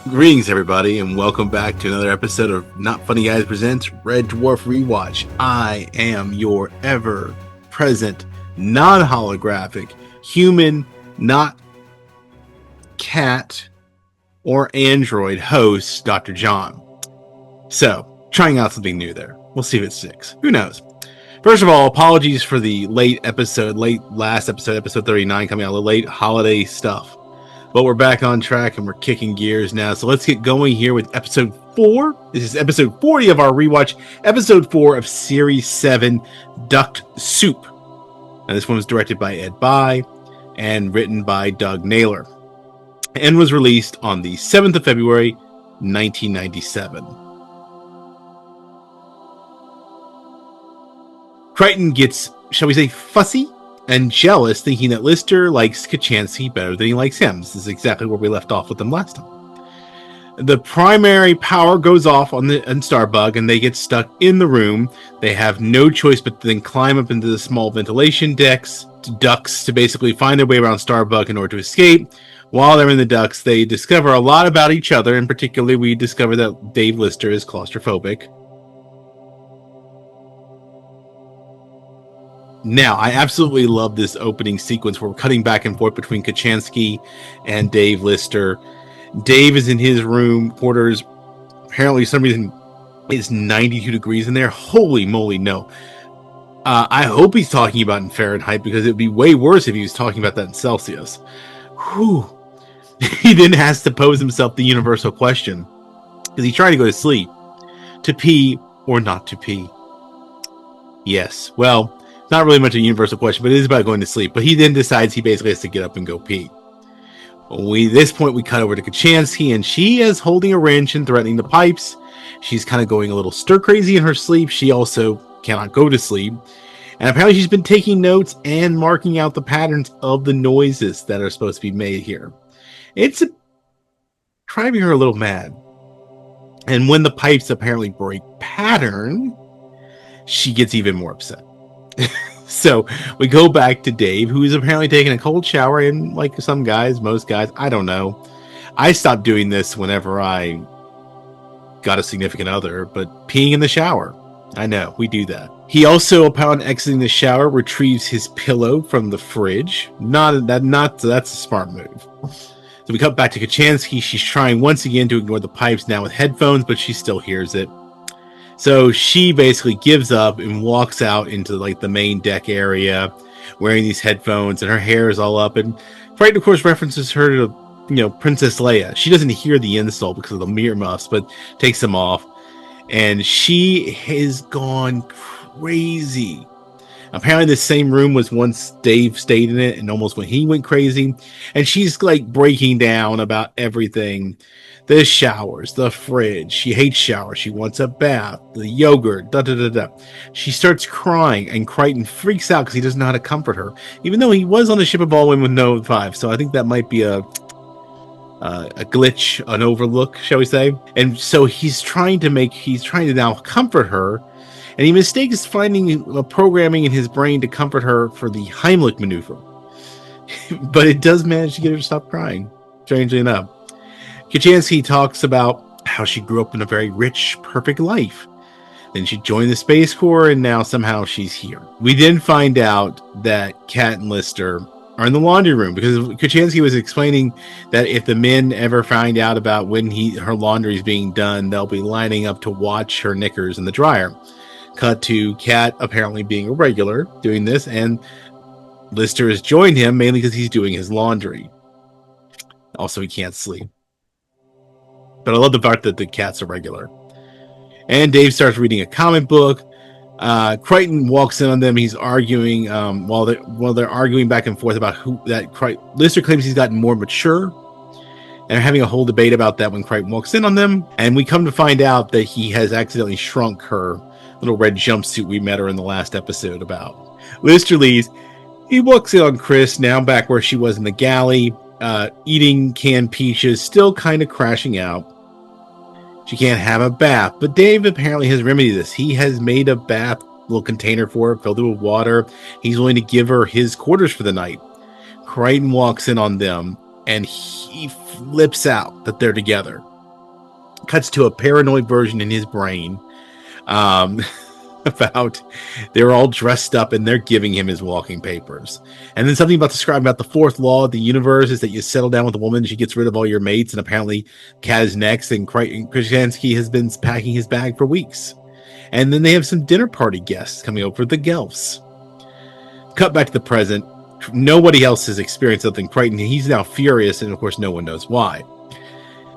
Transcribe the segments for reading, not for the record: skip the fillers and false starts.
Greetings, everybody, and welcome back to another episode of Not Funny Guys Presents Red Dwarf Rewatch. I am your ever-present, non-holographic, human, not cat or android host, Dr. John. So, trying out something new there. We'll see if it sticks. Who knows? First of all, apologies for the late last episode, episode 39, coming out, the late holiday stuff. But we're back on track and we're kicking gears now. So let's get going here with episode 4. This is episode 40 of our rewatch. Episode 4 of series 7, Duct Soup. Now this one was directed by Ed By and written by Doug Naylor. And was released on the 7th of February, 1997. Crichton gets, shall we say, fussy and jealous, thinking that Lister likes Kochanski better than he likes him. This is exactly where we left off with them last time. The primary power goes off on Starbug, and they get stuck in the room. They have no choice but to then climb up into the small ventilation ducts to basically find their way around Starbug in order to escape. While they're in the ducts, they discover a lot about each other. In particular, we discover that Dave Lister is claustrophobic. Now, I absolutely love this opening sequence where we're cutting back and forth between Kochanski and Dave Lister. Dave is in his room quarters. Apparently, for some reason, it's 92 degrees in there. Holy moly, no. I hope he's talking about in Fahrenheit, because it would be way worse if he was talking about that in Celsius. Whew. He then has to pose himself the universal question. Is he trying to go to sleep? To pee or not to pee? Yes, well, not really much a universal question, but it is about going to sleep. But he then decides he basically has to get up and go pee. This point, we cut over to Kochanski, and she is holding a wrench and threatening the pipes. She's kind of going a little stir crazy in her sleep. She also cannot go to sleep. And apparently she's been taking notes and marking out the patterns of the noises that are supposed to be made here. It's driving her a little mad. And when the pipes apparently break pattern, she gets even more upset. So we go back to Dave, who is apparently taking a cold shower, and like some guys, most guys, I don't know. I stopped doing this whenever I got a significant other, but peeing in the shower. I know, we do that. He also, upon exiting the shower, retrieves his pillow from the fridge. That's a smart move. So we cut back to Kochanski. She's trying once again to ignore the pipes now with headphones, but she still hears it. So she basically gives up and walks out into like the main deck area wearing these headphones, and her hair is all up. And Fright, of course, references her to, Princess Leia. She doesn't hear the insult because of the mirror muffs, but takes them off. And she has gone crazy. Apparently the same room was once Dave stayed in it, and almost when he went crazy. And she's like breaking down about everything. The showers, the fridge. She hates showers. She wants a bath, the yogurt, She starts crying, and Crichton freaks out because he doesn't know how to comfort her, even though he was on the ship of all women with no 5. So I think that might be a glitch, an overlook, shall we say. And so he's trying to now comfort her, and he mistakes finding a programming in his brain to comfort her for the Heimlich maneuver. But it does manage to get her to stop crying, strangely enough. Kochanski talks about how she grew up in a very rich, perfect life. Then she joined the Space Corps, and now somehow she's here. We then find out that Kat and Lister are in the laundry room, because Kochanski was explaining that if the men ever find out about when her laundry is being done, they'll be lining up to watch her knickers in the dryer. Cut to Kat apparently being a regular doing this, and Lister has joined him mainly because he's doing his laundry. Also, he can't sleep. But I love the part that the cat's a regular. And Dave starts reading a comic book. Crichton walks in on them. He's arguing while they're arguing back and forth about Lister claims he's gotten more mature. And they're having a whole debate about that when Crichton walks in on them. And we come to find out that he has accidentally shrunk her little red jumpsuit we met her in the last episode about. Lister leaves. He walks in on Chris, now back where she was in the galley, eating canned peaches, still kind of crashing out. She can't have a bath, but Dave apparently has remedied this. He has made a bath little container for her, filled it with water. He's willing to give her his quarters for the night. Crichton walks in on them, and he flips out that they're together. Cuts to a paranoid version in his brain about they're all dressed up and they're giving him his walking papers. And then something about describing about the fourth law of the universe is that you settle down with a woman, she gets rid of all your mates, and apparently Kat is next, and Krasinski has been packing his bag for weeks. And then they have some dinner party guests coming over, the Gelfs. Cut back to the present. Nobody else has experienced something Crichton. He's now furious, and of course no one knows why.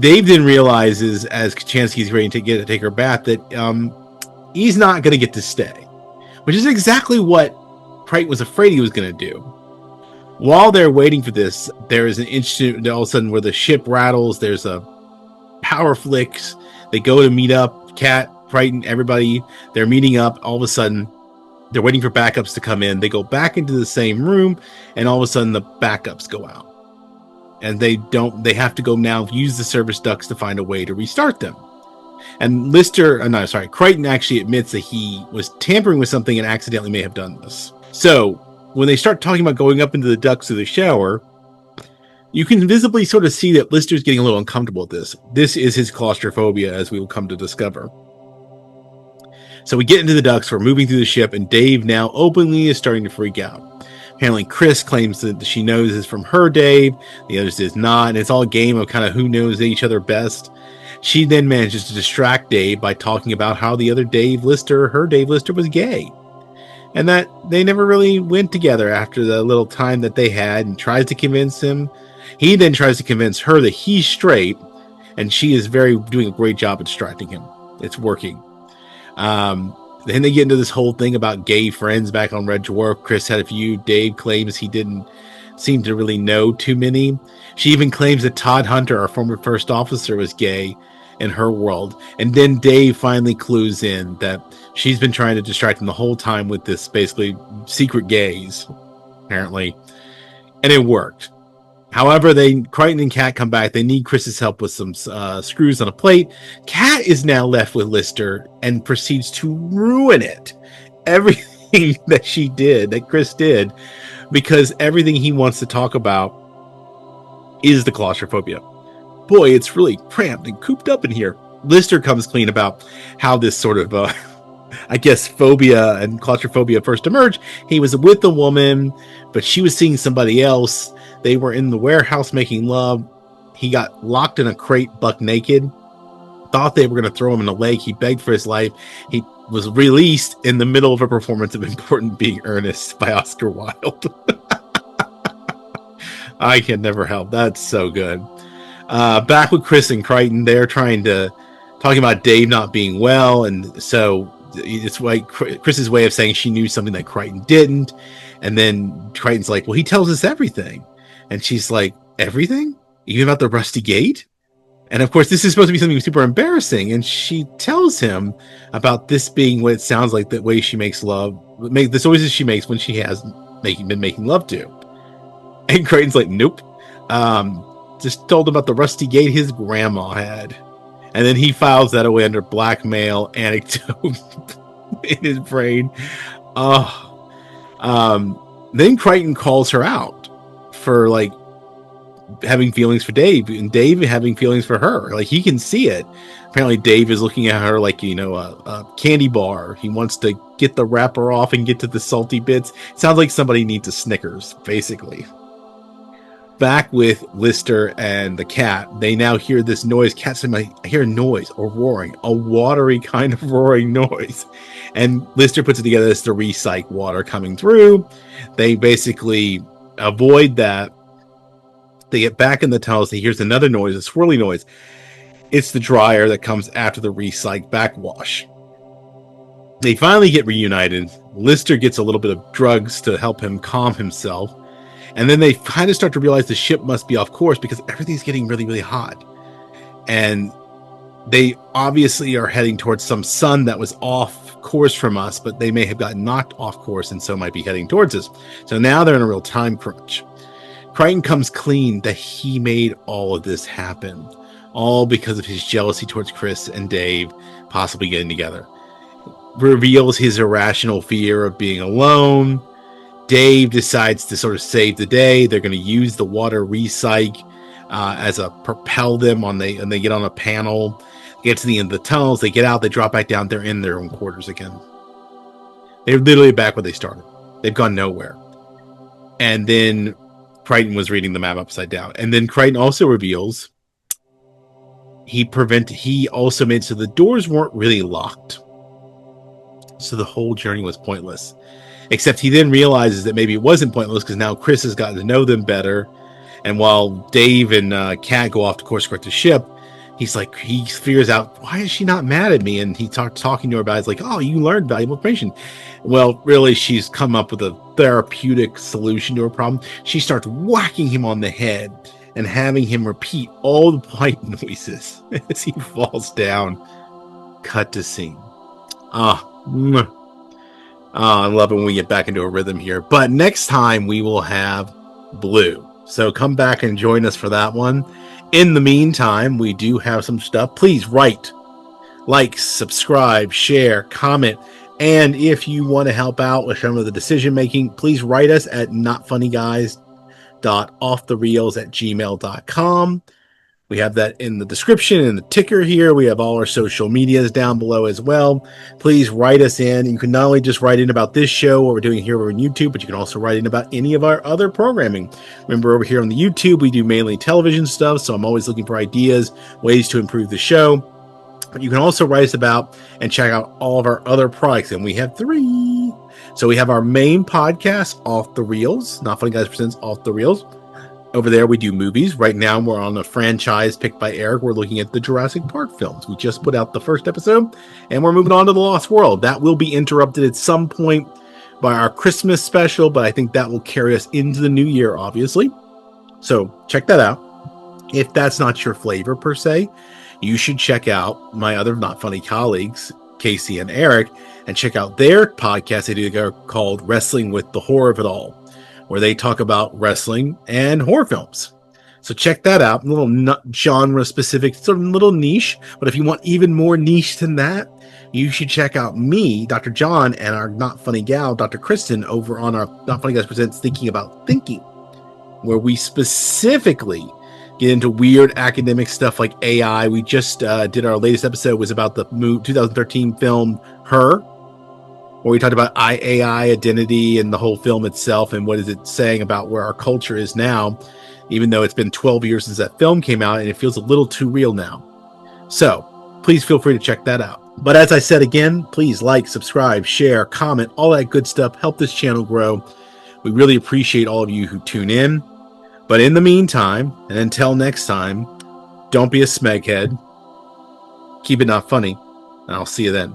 Dave then realizes, as Kachansky's ready to take her bath, that he's not going to get to stay, which is exactly what Crichton was afraid he was going to do. While they're waiting for this, there is an incident all of a sudden where the ship rattles. There's a power flicks. They go to meet up. Kat, Crichton, everybody, they're meeting up. All of a sudden, they're waiting for backups to come in. They go back into the same room, and all of a sudden, the backups go out. And they have to go now use the service ducts to find a way to restart them. And Crichton actually admits that he was tampering with something and accidentally may have done this. So when they start talking about going up into the ducts of the shower, you can visibly sort of see that Lister's getting a little uncomfortable with this. This is his claustrophobia, as we will come to discover. So we get into the ducts, we're moving through the ship, and Dave now openly is starting to freak out. Apparently, Chris claims that she knows is from her Dave, the others does not, and it's all a game of kind of who knows each other best. She then manages to distract Dave by talking about how the other her Dave Lister, was gay. And that they never really went together after the little time that they had, and tries to convince him. He then tries to convince her that he's straight, and she is doing a great job at distracting him. It's working. Then they get into this whole thing about gay friends back on Red Dwarf. Chris had a few. Dave claims he didn't seem to really know too many. She even claims that Todd Hunter, our former first officer, was gay in her world. And then Dave finally clues in that she's been trying to distract him the whole time with this basically secret gays, apparently. And it worked. However, Crichton and Kat come back. They need Chris's help with some screws on a plate. Kat is now left with Lister and proceeds to ruin it. Everything that Chris did, because everything he wants to talk about is the claustrophobia. Boy, it's really cramped and cooped up in here. Lister comes clean about how this sort of, phobia and claustrophobia first emerged. He was with a woman, but she was seeing somebody else. They were in the warehouse making love. He got locked in a crate buck naked. Thought they were going to throw him in a lake. He begged for his life. He was released in the middle of a performance of Important Being Earnest by Oscar Wilde. I can never help. That's so good. Back with Chris and Crichton, they're talking about Dave not being well, and so it's like Chris's way of saying she knew something that Crichton didn't. And then Crichton's like, well, he tells us everything. And she's like, everything? Even about the rusty gate? And of course, this is supposed to be something super embarrassing. And she tells him about this being what it sounds like, the way she makes love, the noises she makes when she has been making love to. And Crichton's like, nope. Just told him about the rusty gate his grandma had. And then he files that away under blackmail anecdote in his brain. Then Crichton calls her out for like having feelings for Dave, and Dave having feelings for her. Like, he can see it. Apparently Dave is looking at her like, a candy bar. He wants to get the wrapper off and get to the salty bits. It sounds like somebody needs a Snickers, basically. Back with Lister and the cat, they now hear this noise. Cat said, I hear a noise, or roaring, a watery kind of roaring noise. And Lister puts it together as the recycle water coming through. They basically avoid that. They get back in the tunnels. He hears another noise, a swirly noise. It's the dryer that comes after the recycle backwash. They finally get reunited. Lister gets a little bit of drugs to help him calm himself. And then they kind of start to realize the ship must be off course because everything's getting really, really hot. And they obviously are heading towards some sun that was off course from us, but they may have gotten knocked off course and so might be heading towards us. So now they're in a real time crunch. Crichton comes clean that he made all of this happen, all because of his jealousy towards Chris and Dave possibly getting together. Reveals his irrational fear of being alone. Dave decides to sort of save the day. They're going to use the water recycle as a propel them and they get on a panel, get to the end of the tunnels, they get out, they drop back down, they're in their own quarters again. They're literally back where they started. They've gone nowhere. And then Crichton was reading the map upside down. And then Crichton also reveals he also made so the doors weren't really locked. So the whole journey was pointless. Except he then realizes that maybe it wasn't pointless because now Chris has gotten to know them better. And while Dave and Kat go off to course correct the ship, he figures out, why is she not mad at me? And he starts talking to her about it. It's like, oh, you learned valuable information. Well, really, she's come up with a therapeutic solution to her problem. She starts whacking him on the head and having him repeat all the polite noises as he falls down. Cut to scene. I love it when we get back into a rhythm here. But next time we will have Blue. So come back and join us for that one. In the meantime, we do have some stuff. Please write, like, subscribe, share, comment. And if you want to help out with some of the decision making, please write us at notfunnyguys.offthereels@gmail.com. We have that in the description and the ticker here. We have all our social medias down below as well. Please write us in. You can not only just write in about this show, what we're doing here over on YouTube, but you can also write in about any of our other programming. Remember, over here on the YouTube, we do mainly television stuff, so I'm always looking for ideas, ways to improve the show. But you can also write us about and check out all of our other products, and we have 3. So we have our main podcast, Off the Reels. Not Funny Guys presents Off the Reels. Over there, we do movies. Right now, we're on a franchise picked by Eric. We're looking at the Jurassic Park films. We just put out the first episode, and we're moving on to The Lost World. That will be interrupted at some point by our Christmas special, but I think that will carry us into the new year, obviously. So check that out. If that's not your flavor, per se, you should check out my other Not Funny colleagues, Casey and Eric, and check out their podcast they do called Wrestling with the Horror of It All, where they talk about wrestling and horror films. So check that out. A little genre specific, sort of little niche. But if you want even more niche than that, you should check out me, Dr. John, and our Not Funny gal, Dr. Kristen, over on our Not Funny Guys Presents Thinking About Thinking, where we specifically get into weird academic stuff like AI. We just did our latest episode was about the 2013 film Her, where we talked about AI identity and the whole film itself and what is it saying about where our culture is now, even though it's been 12 years since that film came out and it feels a little too real now. So please feel free to check that out. But as I said again, please like, subscribe, share, comment, all that good stuff. Help this channel grow. We really appreciate all of you who tune in. But in the meantime, and until next time, don't be a smeghead. Keep it not funny, and I'll see you then.